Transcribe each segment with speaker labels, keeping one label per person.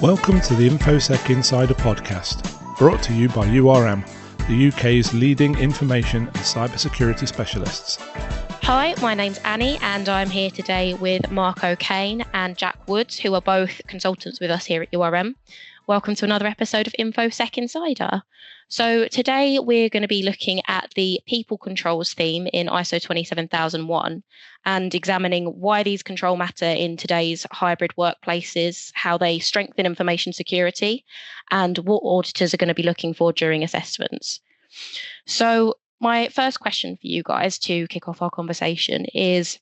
Speaker 1: Welcome to the InfoSec Insider podcast, brought to you by URM, the UK's leading information and cybersecurity specialists.
Speaker 2: Hi, my name's Annie and I'm here today with Mark O'Kane and Jack Woods, who are both consultants with us here at URM. Welcome to another episode of InfoSec Insider. So today we're going to be looking at the people controls theme in ISO 27001 and examining why these controls matter in today's hybrid workplaces, how they strengthen information security, and what auditors are going to be looking for during assessments. So my first question for you guys to kick off our conversation is,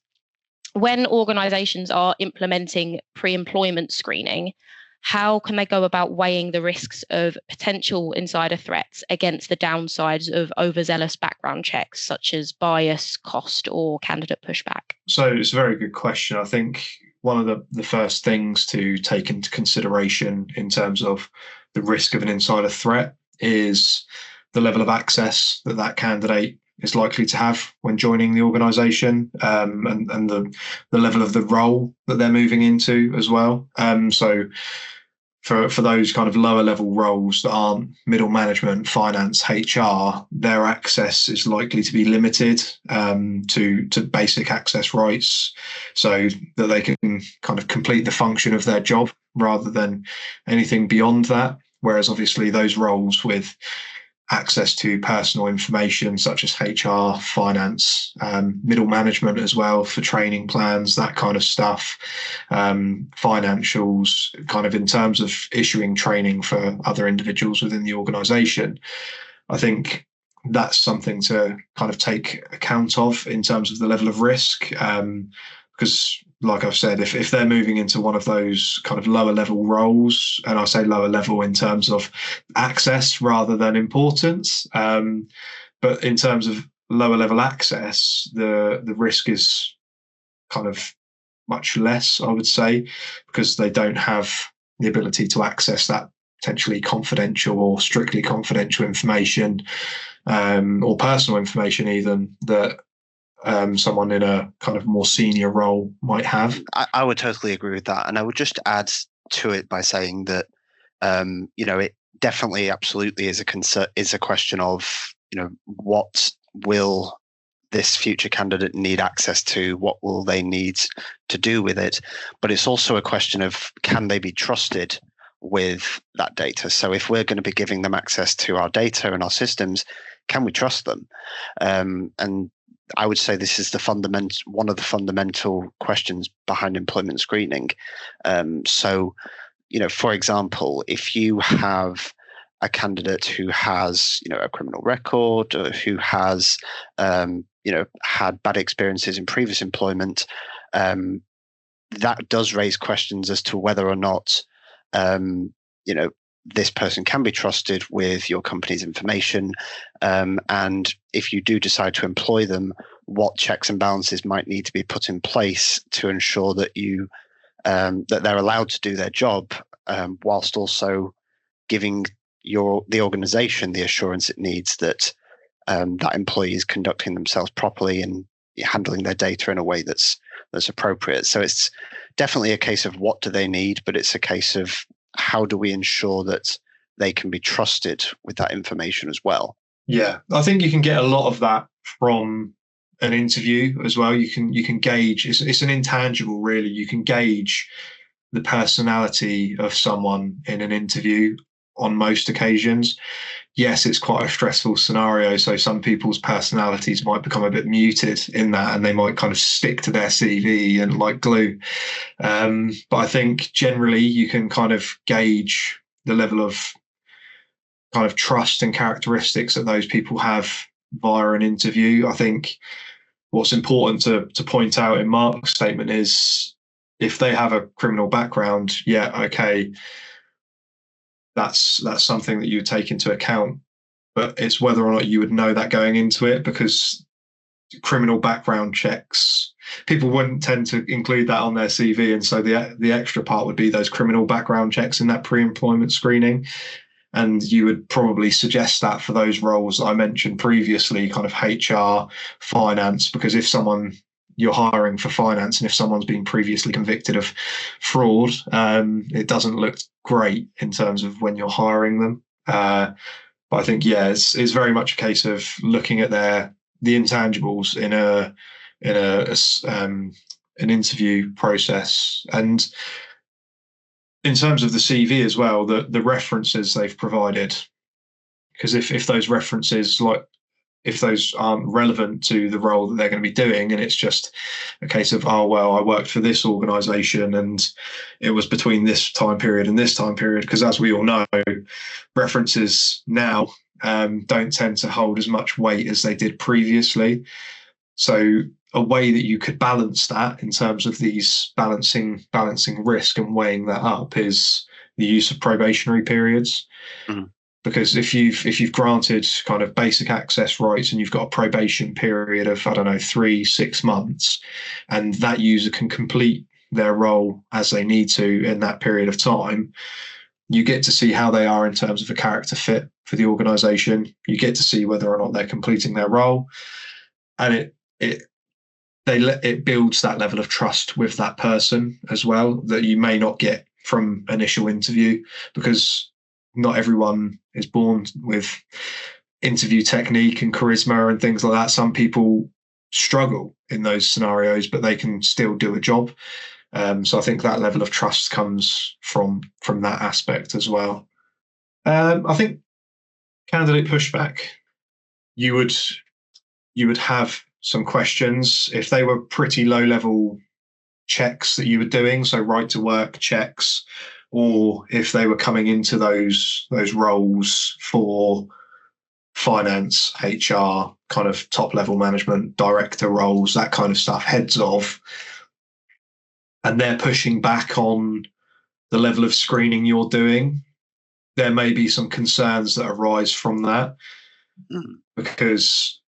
Speaker 2: when organisations are implementing pre-employment screening, how can they go about weighing the risks of potential insider threats against the downsides of overzealous background checks, such as bias, cost, or candidate pushback?
Speaker 3: So it's a very good question. I think one of the first things to take into consideration in terms of the risk of an insider threat is the level of access that candidate is likely to have when joining the organisation, and the level of the role that they're moving into as well. So for those kind of lower level roles that aren't middle management, finance, HR, their access is likely to be limited to basic access rights, so that they can kind of complete the function of their job rather than anything beyond that. Whereas obviously those roles with access to personal information such as HR, finance, middle management as well for training plans, that kind of stuff, financials, kind of in terms of issuing training for other individuals within the organisation. I think that's something to kind of take account of in terms of the level of risk, because like I've said, if they're moving into one of those kind of lower level roles, and I say lower level in terms of access rather than importance, but in terms of lower level access, the risk is kind of much less, I would say, because they don't have the ability to access that potentially confidential or strictly confidential information, or personal information even, that someone in a kind of more senior role might have.
Speaker 4: I would totally agree with that. And I would just add to it by saying that, it definitely absolutely is a question of, what will this future candidate need access to? What will they need to do with it? But it's also a question of, can they be trusted with that data? So if we're going to be giving them access to our data and our systems, can we trust them? And I would say this is one of the fundamental questions behind employment screening. So, for example, if you have a candidate who has, a criminal record, or who has, had bad experiences in previous employment, that does raise questions as to whether or not, this person can be trusted with your company's information. And if you do decide to employ them, what checks and balances might need to be put in place to ensure that that they're allowed to do their job, whilst also giving the organization the assurance it needs that that employee is conducting themselves properly and handling their data in a way that's appropriate. So it's definitely a case of what do they need, but it's a case of how do we ensure that they can be trusted with that information as well?
Speaker 3: Yeah, I think you can get a lot of that from an interview as well. You can gauge, it's an intangible really. You can gauge the personality of someone in an interview on most occasions. Yes, it's quite a stressful scenario, so some people's personalities might become a bit muted in that, and they might kind of stick to their CV and like glue. But I think generally you can kind of gauge the level of kind of trust and characteristics that those people have via an interview. I think what's important to point out in Mark's statement is, if they have a criminal background, yeah, okay, that's something that you would take into account, but it's whether or not you would know that going into it, because criminal background checks, people wouldn't tend to include that on their CV, and so the extra part would be those criminal background checks in that pre-employment screening. And you would probably suggest that for those roles that I mentioned previously, kind of HR, finance, because if someone you're hiring for finance, and if someone's been previously convicted of fraud, it doesn't look great in terms of when you're hiring them. But I think, it's very much a case of looking at the intangibles in an interview process, and in terms of the CV as well, the references they've provided, because if those references, if those aren't relevant to the role that they're going to be doing, and it's just a case of, I worked for this organization and it was between this time period and this time period, because as we all know, references now don't tend to hold as much weight as they did previously. So a way that you could balance that in terms of these balancing risk and weighing that up is the use of probationary periods. Mm. Because if you've granted kind of basic access rights and you've got a probation period of, 3-6 months, and that user can complete their role as they need to in that period of time, you get to see how they are in terms of a character fit for the organization. You get to see whether or not they're completing their role, and it builds that level of trust with that person as well that you may not get from initial interview, because not everyone is born with interview technique and charisma and things like that. Some people struggle in those scenarios, but they can still do a job. So I think that level of trust comes from that aspect as well. I think candidate pushback, you would have some questions if they were pretty low level checks that you were doing, so right to work checks, or if they were coming into those roles for finance, HR, kind of top level management, director roles, that kind of stuff, heads of, and they're pushing back on the level of screening you're doing, there may be some concerns that arise from that, because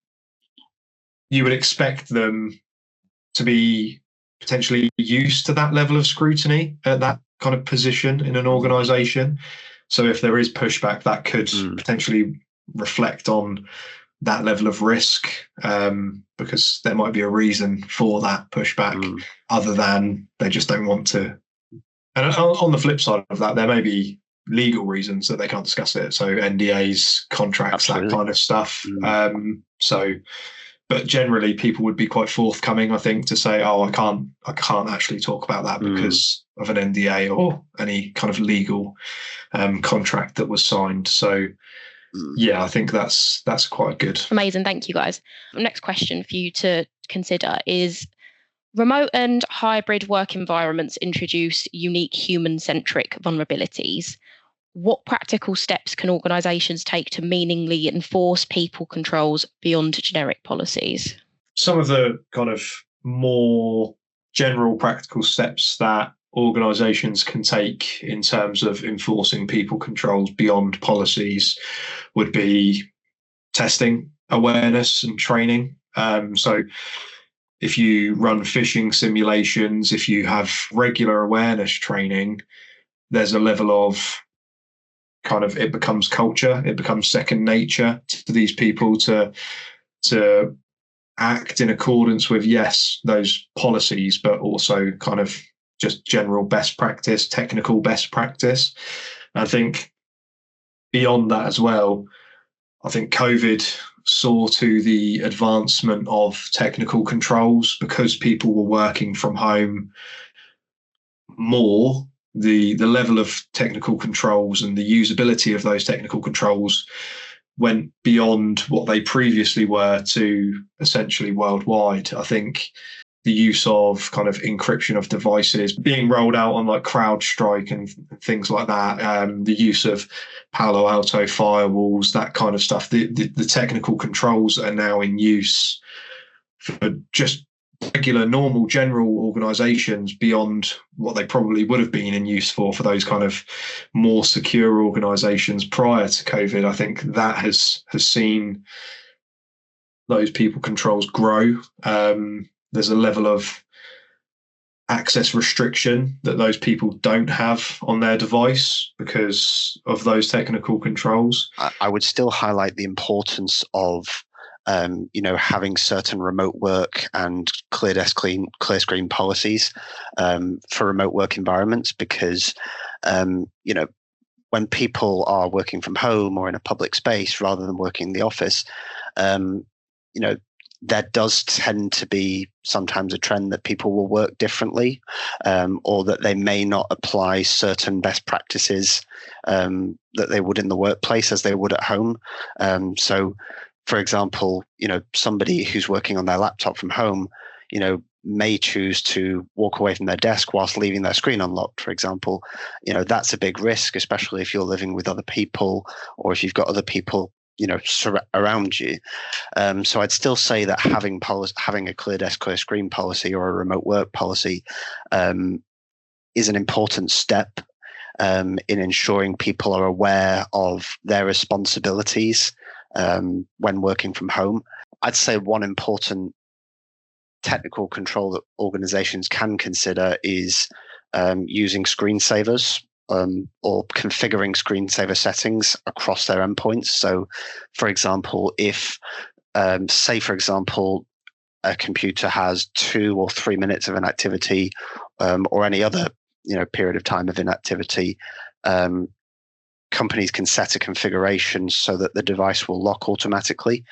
Speaker 3: you would expect them to be potentially used to that level of scrutiny at that kind of position in an organization. So if there is pushback, that could potentially reflect on that level of risk, because there might be a reason for that pushback other than they just don't want to. And on the flip side of that, there may be legal reasons that they can't discuss it. So NDAs, contracts, Absolutely. That kind of stuff. But generally, people would be quite forthcoming, I think, to say, I can't actually talk about that because of an NDA or any kind of legal contract that was signed. So, I think that's quite good.
Speaker 2: Amazing. Thank you, guys. The next question for you to consider is, remote and hybrid work environments introduce unique human-centric vulnerabilities. What practical steps can organisations take to meaningfully enforce people controls beyond generic policies?
Speaker 3: Some of the kind of more general practical steps that organisations can take in terms of enforcing people controls beyond policies would be testing, awareness and training. So if you run phishing simulations, if you have regular awareness training, there's a level of kind of, it becomes culture, it becomes second nature to these people to act in accordance with, yes, those policies, but also kind of just general best practice, technical best practice. I think beyond that as well, I think COVID saw to the advancement of technical controls, because people were working from home more. The level of technical controls and the usability of those technical controls went beyond what they previously were to essentially worldwide. I think the use of kind of encryption of devices being rolled out on like CrowdStrike and things like that, the use of Palo Alto firewalls, that kind of stuff, the technical controls are now in use for just regular, normal, general organizations beyond what they probably would have been in use for those kind of more secure organizations prior to COVID. I think that has seen those people controls grow. There's a level of access restriction that those people don't have on their device because of those technical controls.
Speaker 4: I would still highlight the importance of having certain remote work and clear screen policies for remote work environments, because when people are working from home or in a public space rather than working in the office, there does tend to be sometimes a trend that people will work differently, or that they may not apply certain best practices that they would in the workplace as they would at home. So, for example, somebody who's working on their laptop from home, may choose to walk away from their desk whilst leaving their screen unlocked, for example. That's a big risk, especially if you're living with other people or if you've got other people around you. So I'd still say that having a clear desk, clear screen policy or a remote work policy is an important step in ensuring people are aware of their responsibilities when working from home. I'd say one important technical control that organizations can consider is using screensavers or configuring screensaver settings across their endpoints. So, for example, if, a computer has 2 or 3 minutes of inactivity or any other period of time of inactivity, companies can set a configuration so that the device will lock automatically.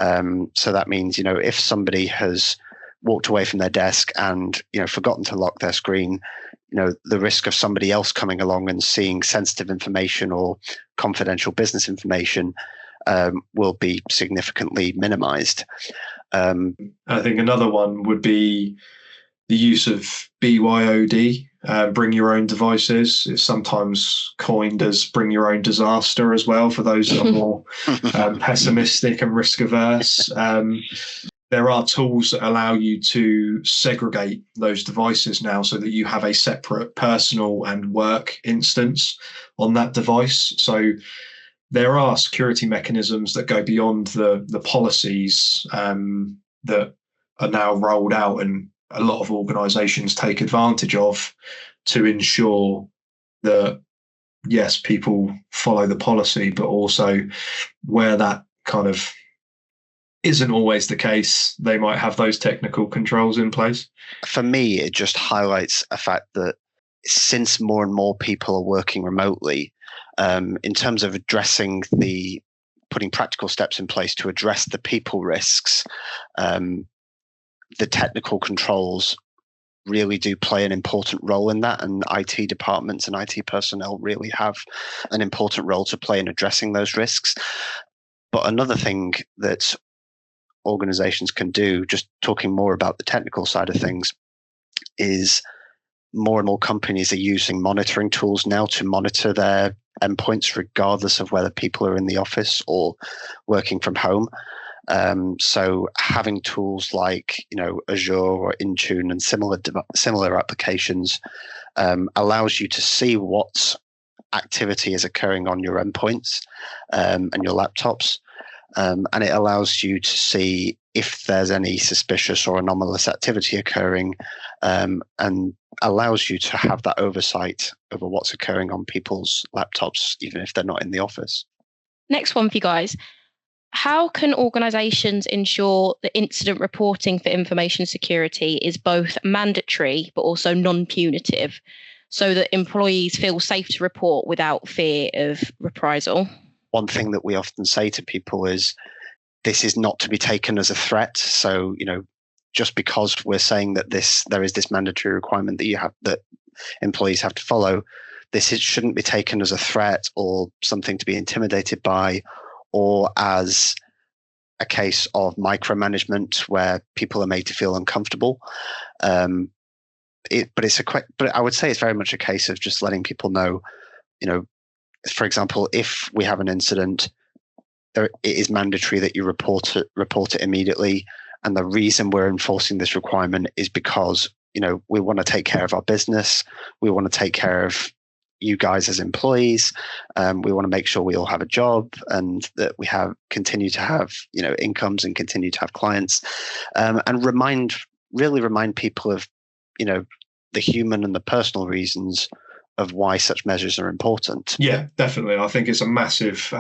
Speaker 4: So that means, if somebody has walked away from their desk and forgotten to lock their screen, the risk of somebody else coming along and seeing sensitive information or confidential business information will be significantly minimized.
Speaker 3: I think another one would be the use of BYOD, bring your own devices. It's sometimes coined as bring your own disaster as well for those that are more pessimistic and risk averse. There are tools that allow you to segregate those devices now so that you have a separate personal and work instance on that device. So there are security mechanisms that go beyond the policies that are now rolled out, and a lot of organizations take advantage of to ensure that, yes, people follow the policy, but also where that kind of isn't always the case, they might have those technical controls in place.
Speaker 4: For me, it just highlights a fact that since more and more people are working remotely, in terms of putting practical steps in place to address the people risks, the technical controls really do play an important role in that, and IT departments and IT personnel really have an important role to play in addressing those risks. But another thing that organizations can do, just talking more about the technical side of things, is more and more companies are using monitoring tools now to monitor their endpoints regardless of whether people are in the office or working from home. So having tools like Azure or Intune and similar applications allows you to see what activity is occurring on your endpoints and your laptops. And it allows you to see if there's any suspicious or anomalous activity occurring, and allows you to have that oversight over what's occurring on people's laptops, even if they're not in the office.
Speaker 2: Next one for you guys. How can organizations ensure that incident reporting for information security is both mandatory but also non-punitive, so that employees feel safe to report without fear of reprisal?
Speaker 4: One thing that we often say to people is this is not to be taken as a threat. So, just because we're saying that there is this mandatory requirement that employees have to follow, shouldn't be taken as a threat or something to be intimidated by, or as a case of micromanagement where people are made to feel uncomfortable. But I would say it's very much a case of just letting people know, for example, if we have an incident, it is mandatory that you report it immediately. And the reason we're enforcing this requirement is because, we want to take care of our business. We want to take care of you guys as employees. We want to make sure we all have a job and that we continue to have, incomes and continue to have clients, and remind people of, the human and the personal reasons of why such measures are important.
Speaker 3: Yeah, definitely. I think it's a massive,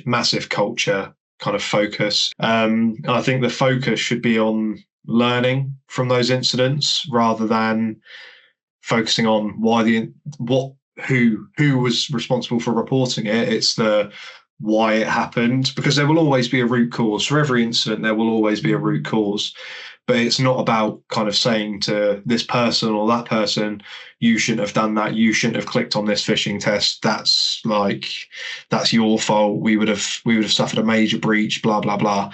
Speaker 3: massive culture kind of focus. And I think the focus should be on learning from those incidents rather than focusing on who was responsible for reporting it. It's the why it happened, because there will always be a root cause. For every incident, there will always be a root cause. But it's not about kind of saying to this person or that person, you shouldn't have done that, you shouldn't have clicked on this phishing test, that's your fault, we would have suffered a major breach, blah blah blah.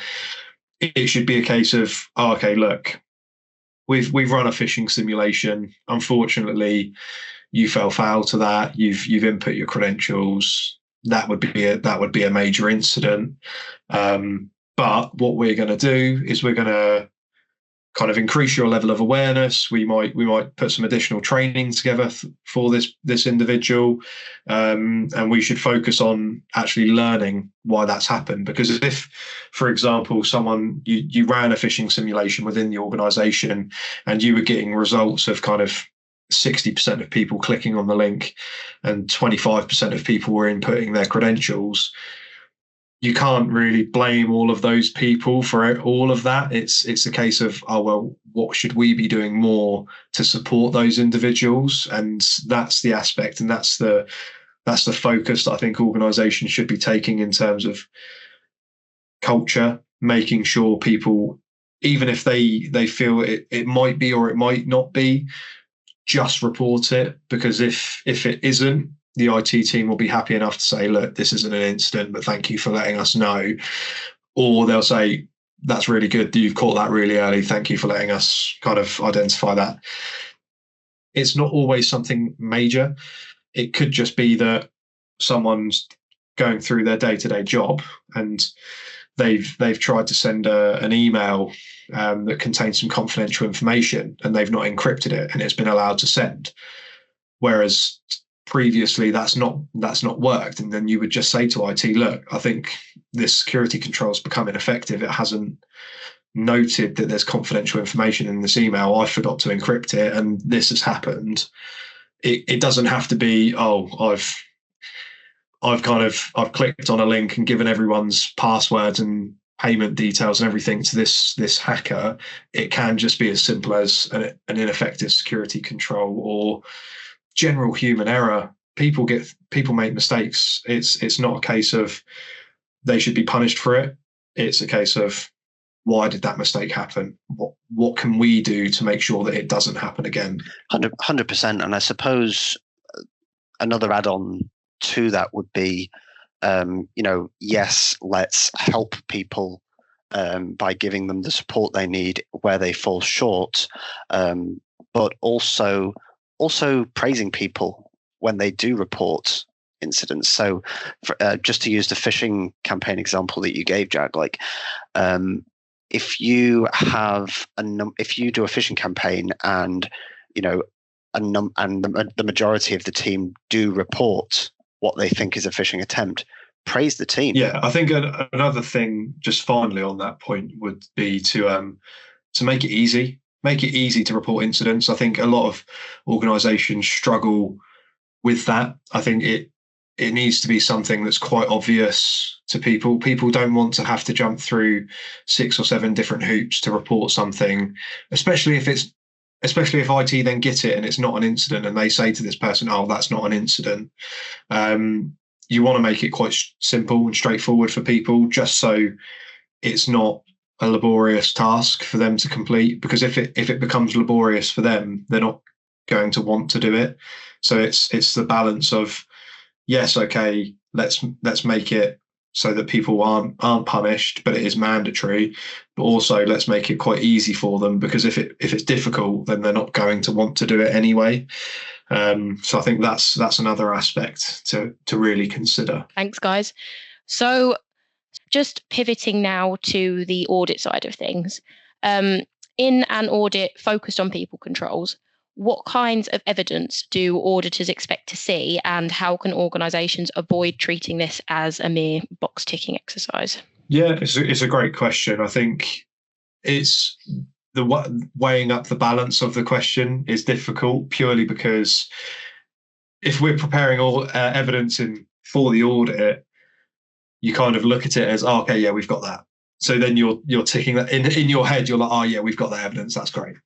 Speaker 3: It should be a case of, oh, okay, look, we've run a phishing simulation, unfortunately you fell foul to that, you've input your credentials, that would be a major incident. But what we're going to do is we're going to kind of increase your level of awareness. We might put some additional training together for this individual, and we should focus on actually learning why that's happened. Because if, for example, you ran a phishing simulation within the organization and you were getting results of kind of 60% of people clicking on the link and 25% of people were inputting their credentials, you can't really blame all of those people for all of that. It's a case of, oh, well, what should we be doing more to support those individuals? And that's the aspect, and that's the focus that I think organizations should be taking in terms of culture, making sure people, even if they feel it might be or it might not be, just report it. Because if it isn't, the IT team will be happy enough to say, look, this isn't an incident, but thank you for letting us know. Or they'll say, that's really good, you've caught that really early, thank you for letting us kind of identify that. It's not always something major. It could just be that someone's going through their day-to-day job and they've tried to send an email that contains some confidential information and they've not encrypted it and it's been allowed to send. Whereas previously that's not worked, and then you would just say to IT, look, I think this security control has become ineffective, it hasn't noted that there's confidential information in this email, I forgot to encrypt it and this has happened. It doesn't have to be, oh, I've clicked on a link and given everyone's passwords and payment details and everything to this hacker. It can just be as simple as an ineffective security control or general human error. People make mistakes. It's not a case of they should be punished for it. It's a case of, why did that mistake happen? What can we do to make sure that it doesn't happen again?
Speaker 4: 100%. And I suppose another add-on to that would be, yes, let's help people by giving them the support they need where they fall short, but also praising people when they do report incidents. So just to use the phishing campaign example that you gave, Jack, if you have if you do a phishing campaign and the majority of the team do report what they think is a phishing attempt, praise the team.
Speaker 3: Yeah, I think another thing, just finally on that point, would be to make it easy. Make it easy to report incidents. I think a lot of organizations struggle with that. I think it needs to be something that's quite obvious to people. People don't want to have to jump through 6 or 7 different hoops to report something, especially if IT then get it and it's not an incident and they say to this person, oh, that's not an incident. You want to make it quite simple and straightforward for people, just so it's not a laborious task for them to complete, because if it becomes laborious for them, they're not going to want to do it. So it's the balance of, yes, okay, let's make it so that people aren't punished, but it is mandatory, but also let's make it quite easy for them, because if it's difficult, then they're not going to want to do it anyway. So I think that's another aspect to really consider.
Speaker 2: Thanks, guys. So just pivoting now to the audit side of things. In an audit focused on people controls, what kinds of evidence do auditors expect to see, and how can organisations avoid treating this as a mere box ticking exercise?
Speaker 3: Yeah, it's a great question. I think it's the weighing up the balance of the question is difficult, purely because if we're preparing all evidence for the audit, you kind of look at it as, oh, okay, yeah, we've got that. So then you're ticking that in your head. You're like, oh yeah, we've got that evidence. That's great.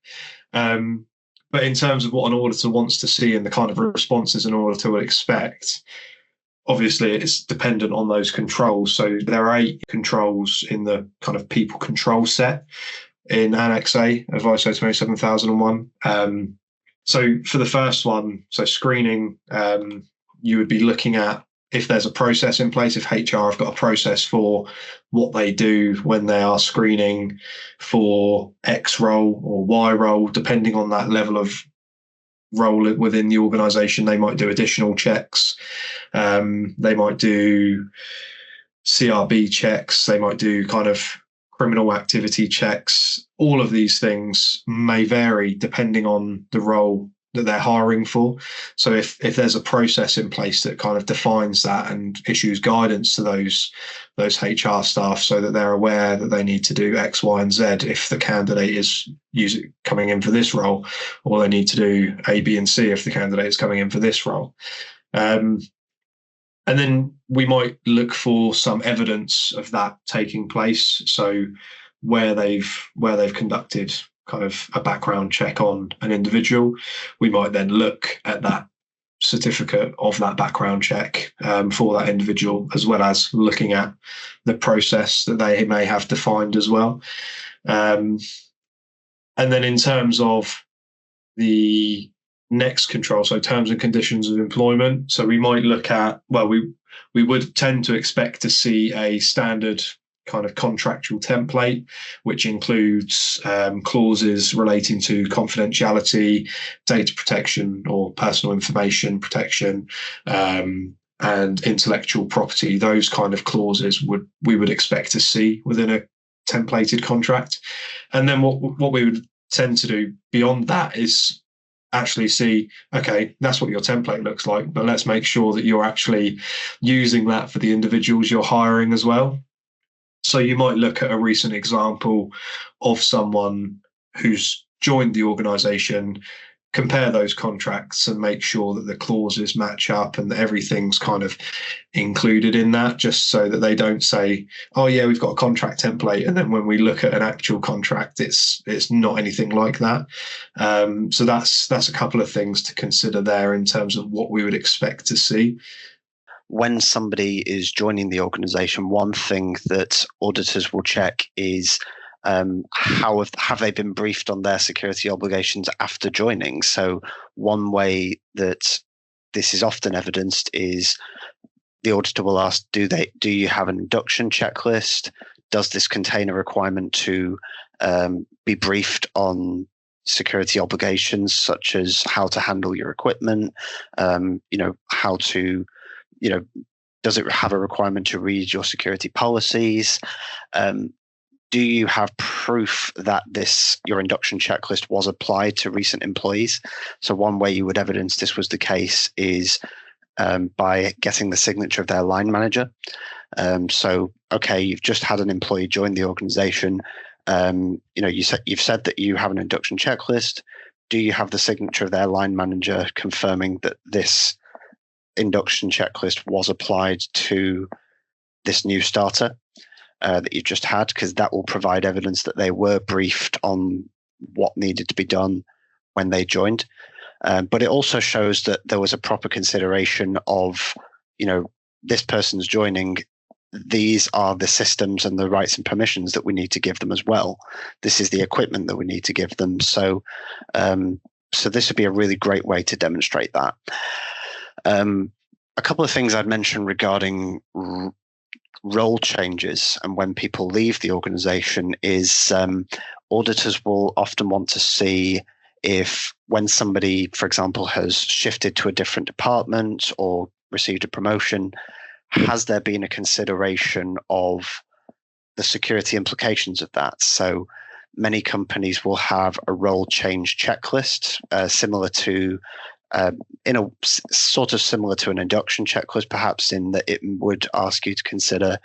Speaker 3: But in terms of what an auditor wants to see and the kind of responses an auditor would expect, obviously it's dependent on those controls. So there are 8 controls in the kind of people control set in Annex A of ISO 27001. So for the first one, so screening, you would be looking at if there's a process in place, if HR have got a process for what they do when they are screening for X role or Y role, depending on that level of role within the organisation, they might do additional checks. They might do CRB checks. They might do kind of criminal activity checks. All of these things may vary depending on the role that they're hiring for. So if there's a process in place that kind of defines that and issues guidance to those HR staff so that they're aware that they need to do X, Y, and Z if the candidate is coming in for this role, or they need to do A, B, and C if the candidate is coming in for this role. And then we might look for some evidence of that taking place. So where they've conducted kind of a background check on an individual, we might then look at that certificate of that background check for that individual, as well as looking at the process that they may have defined as well. And then in terms of the next control, so terms and conditions of employment, so we might look at, well, we would tend to expect to see a standard kind of contractual template, which includes clauses relating to confidentiality, data protection or personal information protection, and intellectual property. Those kind of clauses we would expect to see within a templated contract. And then what we would tend to do beyond that is actually see, okay, that's what your template looks like, but let's make sure that you're actually using that for the individuals you're hiring as well. So you might look at a recent example of someone who's joined the organisation, compare those contracts and make sure that the clauses match up and that everything's kind of included in that, just so that they don't say, oh yeah, we've got a contract template, and then when we look at an actual contract, it's not anything like that. So that's a couple of things to consider there in terms of what we would expect to see.
Speaker 4: When somebody is joining the organization, one thing that auditors will check is how have they been briefed on their security obligations after joining. So one way that this is often evidenced is the auditor will ask, do you have an induction checklist? Does this contain a requirement to be briefed on security obligations, such as how to handle your equipment, how to, does it have a requirement to read your security policies? Do you have proof that your induction checklist was applied to recent employees? So one way you would evidence this was the case is by getting the signature of their line manager. So, okay, you've just had an employee join the organization. You've said that you have an induction checklist. Do you have the signature of their line manager confirming that this induction checklist was applied to this new starter that you've just had? Because that will provide evidence that they were briefed on what needed to be done when they joined. But it also shows that there was a proper consideration of, this person's joining. These are the systems and the rights and permissions that we need to give them as well. This is the equipment that we need to give them. So this would be a really great way to demonstrate that. A couple of things I'd mention regarding role changes and when people leave the organization is auditors will often want to see if when somebody, for example, has shifted to a different department or received a promotion, has there been a consideration of the security implications of that? So many companies will have a role change checklist similar to similar to an induction checklist, perhaps, in that it would ask you to consider,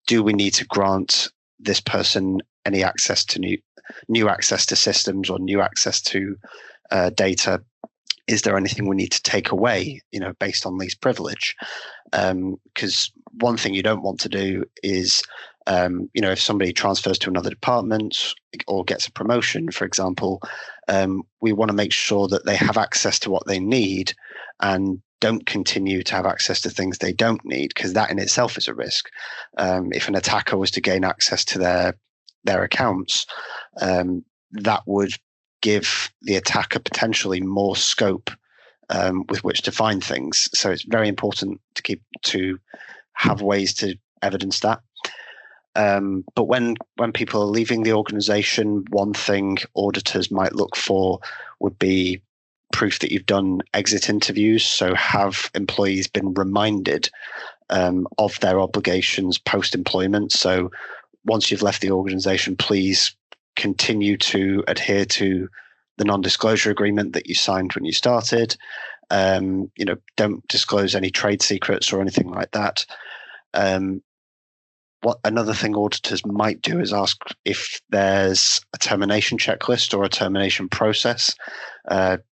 Speaker 4: do we need to grant this person any access to new access to systems or new access to data? Is there anything we need to take away, based on least privilege? Because one thing you don't want to do is, if somebody transfers to another department or gets a promotion, for example, we want to make sure that they have access to what they need and don't continue to have access to things they don't need, because that in itself is a risk. If an attacker was to gain access to their accounts, that would give the attacker potentially more scope with which to find things. So it's very important to have ways to evidence that. But when people are leaving the organization, one thing auditors might look for would be proof that you've done exit interviews. So have employees been reminded of their obligations post-employment? So once you've left the organization, please continue to adhere to the non-disclosure agreement that you signed when you started. Don't disclose any trade secrets or anything like that. What another thing auditors might do is ask if there's a termination checklist or a termination process.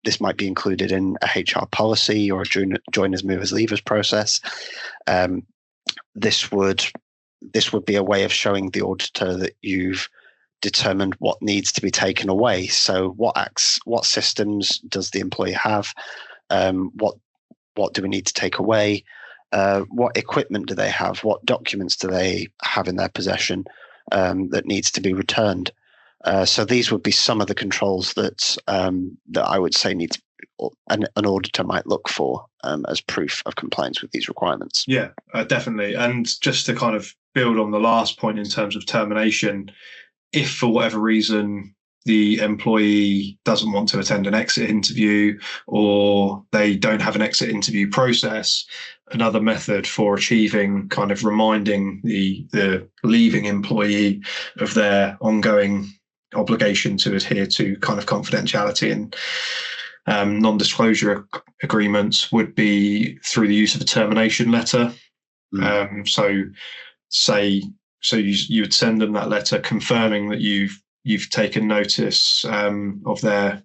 Speaker 4: This might be included in a HR policy or a joiners, movers, leavers process. This would be a way of showing the auditor that you've determined what needs to be taken away. So what systems does the employee have? What do we need to take away? What equipment do they have? What documents do they have in their possession that needs to be returned? So these would be some of the controls that I would say an auditor might look for as proof of compliance with these requirements.
Speaker 3: Yeah, definitely. And just to kind of build on the last point in terms of termination, if for whatever reason the employee doesn't want to attend an exit interview or they don't have an exit interview process, another method for achieving kind of reminding the leaving employee of their ongoing obligation to adhere to kind of confidentiality and non-disclosure agreements would be through the use of a termination letter. So you would send them that letter confirming that you've taken notice of their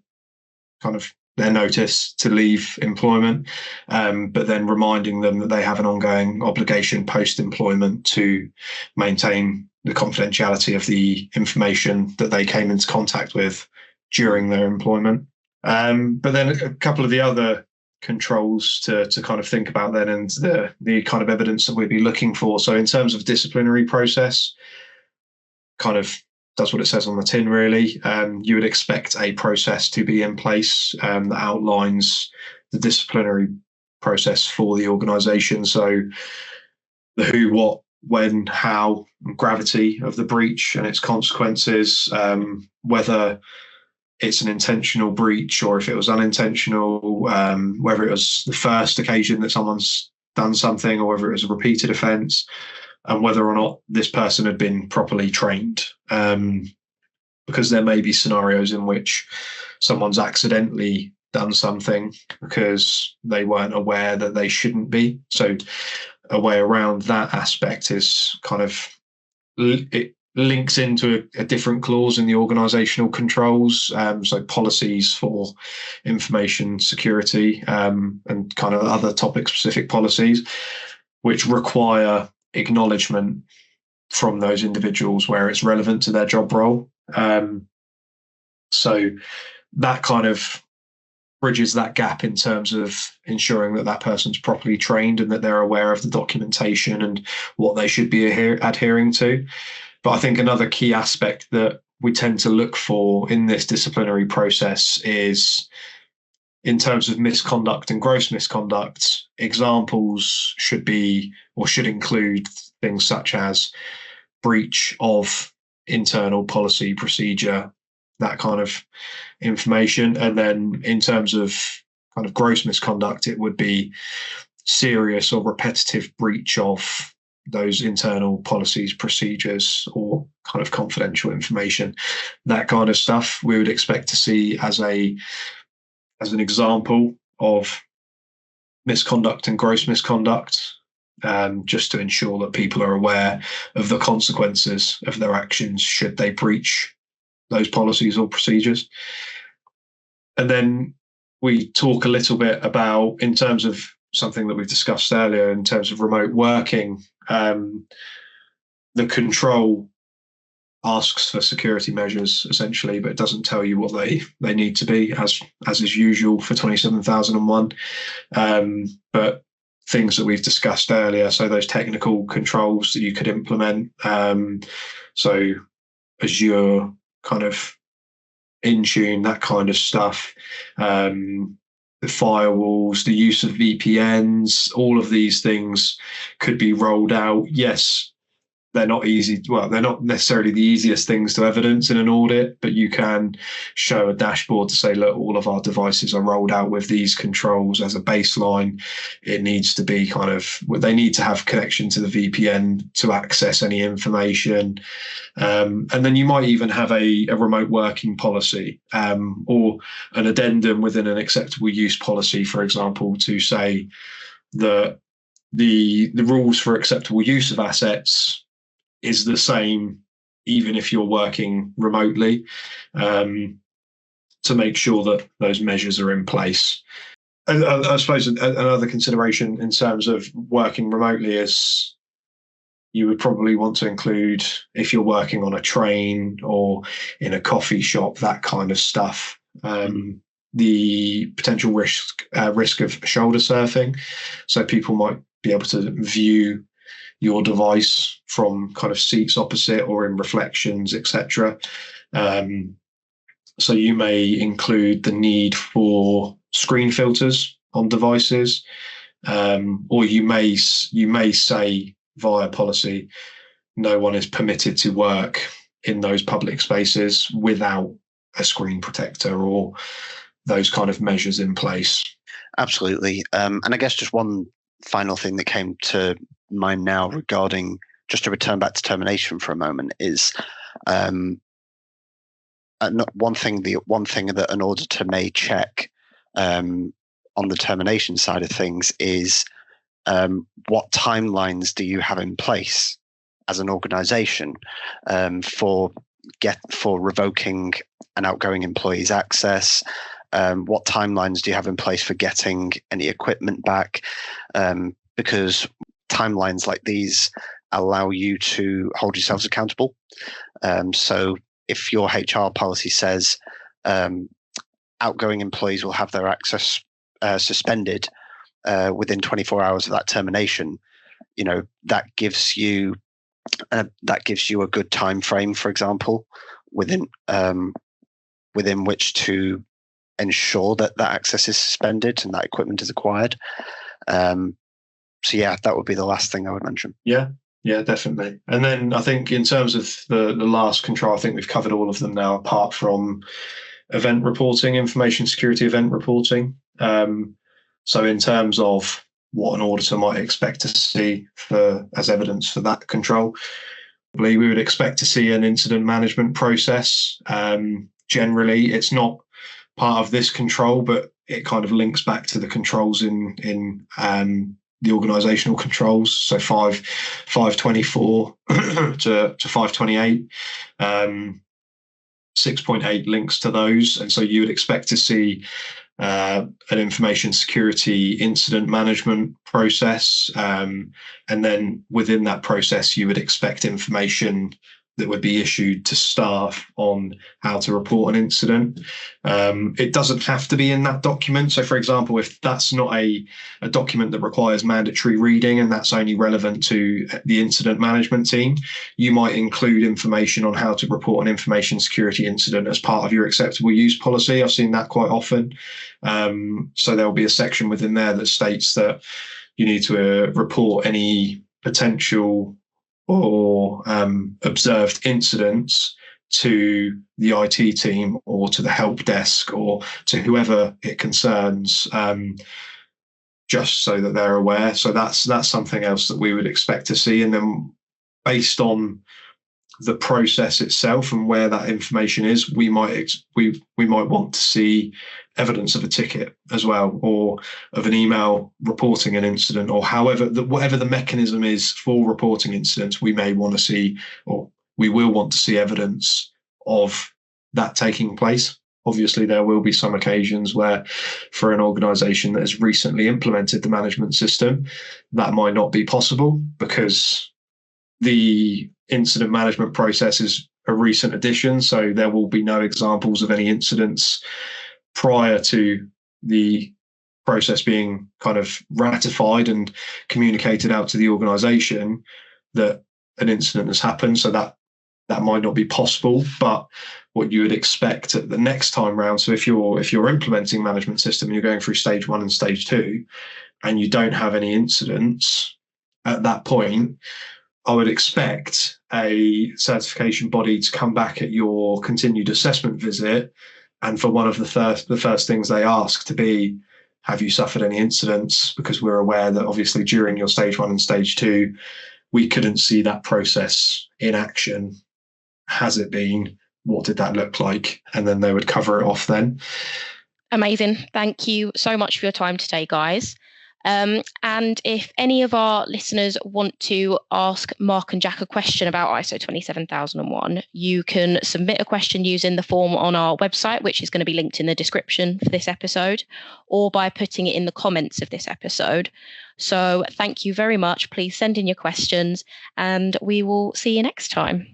Speaker 3: notice to leave employment, but then reminding them that they have an ongoing obligation post-employment to maintain the confidentiality of the information that they came into contact with during their employment. But then a couple of the other controls to kind of think about then, and the kind of evidence that we'd be looking for. So in terms of disciplinary process, kind of does what it says on the tin, really. You would expect a process to be in place that outlines the disciplinary process for the organisation. So the who, what, when, how, and gravity of the breach and its consequences, whether it's an intentional breach or if it was unintentional, whether it was the first occasion that someone's done something or whether it was a repeated offence, and whether or not this person had been properly trained. Because there may be scenarios in which someone's accidentally done something because they weren't aware that they shouldn't be. So a way around that aspect is kind of, it links into a different clause in the organisational controls, so policies for information security and kind of other topic-specific policies, which require acknowledgement from those individuals where it's relevant to their job role. So that kind of bridges that gap in terms of ensuring that that person's properly trained and that they're aware of the documentation and what they should be adhering to. But I think another key aspect that we tend to look for in this disciplinary process is, in terms of misconduct and gross misconduct, examples should be or should include things such as breach of internal policy procedure, that kind of information. And then in terms of kind of gross misconduct, it would be serious or repetitive breach of those internal policies, procedures, or kind of confidential information. That kind of stuff we would expect to see as an example of misconduct and gross misconduct, just to ensure that people are aware of the consequences of their actions should they breach those policies or procedures. And then we talk a little bit about, in terms of something that we've discussed earlier, in terms of remote working, The control asks for security measures essentially, but it doesn't tell you what they need to be, as is usual for 27001. But things that we've discussed earlier, so those technical controls that you could implement, so Azure kind of Intune, that kind of stuff, the firewalls, the use of VPNs, all of these things could be rolled out. Yes, they're not easy. Well, they're not necessarily the easiest things to evidence in an audit, but you can show a dashboard to say, look, all of our devices are rolled out with these controls as a baseline. It needs to be they need to have connection to the VPN to access any information. And then you might even have a remote working policy, or an addendum within an acceptable use policy, for example, to say that the rules for acceptable use of assets is the same even if you're working remotely, to make sure that those measures are in place. And I suppose another consideration in terms of working remotely is you would probably want to include, if you're working on a train or in a coffee shop, that kind of stuff, the potential risk of shoulder surfing. So people might be able to view your device from kind of seats opposite or in reflections, etc. So you may include the need for screen filters on devices, or you may say via policy, no one is permitted to work in those public spaces without a screen protector or those kind of measures in place.
Speaker 4: Absolutely. And I guess just one final thing that came to mind now regarding, just to return back to termination for a moment, is one thing that an auditor may check on the termination side of things is what timelines do you have in place as an organization for revoking an outgoing employee's access? What timelines do you have in place for getting any equipment back? Because timelines like these allow you to hold yourselves accountable. So if your HR policy says outgoing employees will have their access suspended within 24 hours of that termination, that gives you a good time frame, for example, within which to ensure that access is suspended and that equipment is acquired. So yeah, that would be the last thing I would mention.
Speaker 3: Yeah, definitely. And then I think in terms of the last control, I think we've covered all of them now, apart from event reporting, information security event reporting. So in terms of what an auditor might expect to see as evidence for that control, we would expect to see an incident management process. Generally, it's not part of this control, but it kind of links back to the controls in the organizational controls. So 524 to 528, 6.8 links to those. And so you would expect to see an information security incident management process. And then within that process, you would expect information that would be issued to staff on how to report an incident. It doesn't have to be in that document. So, for example, if that's not a document that requires mandatory reading and that's only relevant to the incident management team, you might include information on how to report an information security incident as part of your acceptable use policy. I've seen that quite often. So there'll be a section within there that states that you need to report any potential or observed incidents to the IT team or to the help desk or to whoever it concerns, just so that they're aware. So that's something else that we would expect to see. And then based on the process itself and where that information is, we might want to see evidence of a ticket as well, or of an email reporting an incident, or whatever the mechanism is for reporting incidents. We may want to see, or we will want to see, evidence of that taking place Obviously, there will be some occasions where, for an organisation that has recently implemented the management system, that might not be possible because the incident management process is a recent addition. So there will be no examples of any incidents prior to the process being kind of ratified and communicated out to the organisation that an incident has happened. So that might not be possible, but what you would expect at the next time round. So if you're implementing management system and you're going through stage 1 and stage 2 and you don't have any incidents at that point, I would expect a certification body to come back at your continued assessment visit, and for one of the first things they ask to be, have you suffered any incidents? Because we're aware that obviously during your stage 1 and stage 2, we couldn't see that process in action. Has it been? What did that look like? And then they would cover it off then.
Speaker 2: Amazing. Thank you so much for your time today, guys. And if any of our listeners want to ask Mark and Jack a question about ISO 27001, you can submit a question using the form on our website, which is going to be linked in the description for this episode, or by putting it in the comments of this episode. So thank you very much. Please send in your questions and we will see you next time.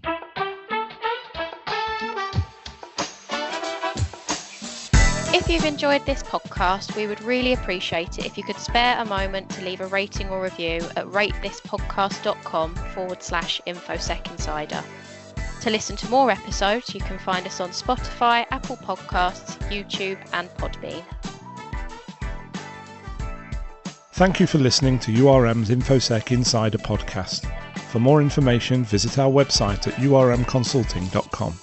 Speaker 2: If you've enjoyed this podcast, we would really appreciate it if you could spare a moment to leave a rating or review at ratethispodcast.com/InfoSec Insider. To listen to more episodes, you can find us on Spotify, Apple Podcasts, YouTube, and Podbean.
Speaker 1: Thank you for listening to URM's InfoSec Insider podcast. For more information, visit our website at urmconsulting.com.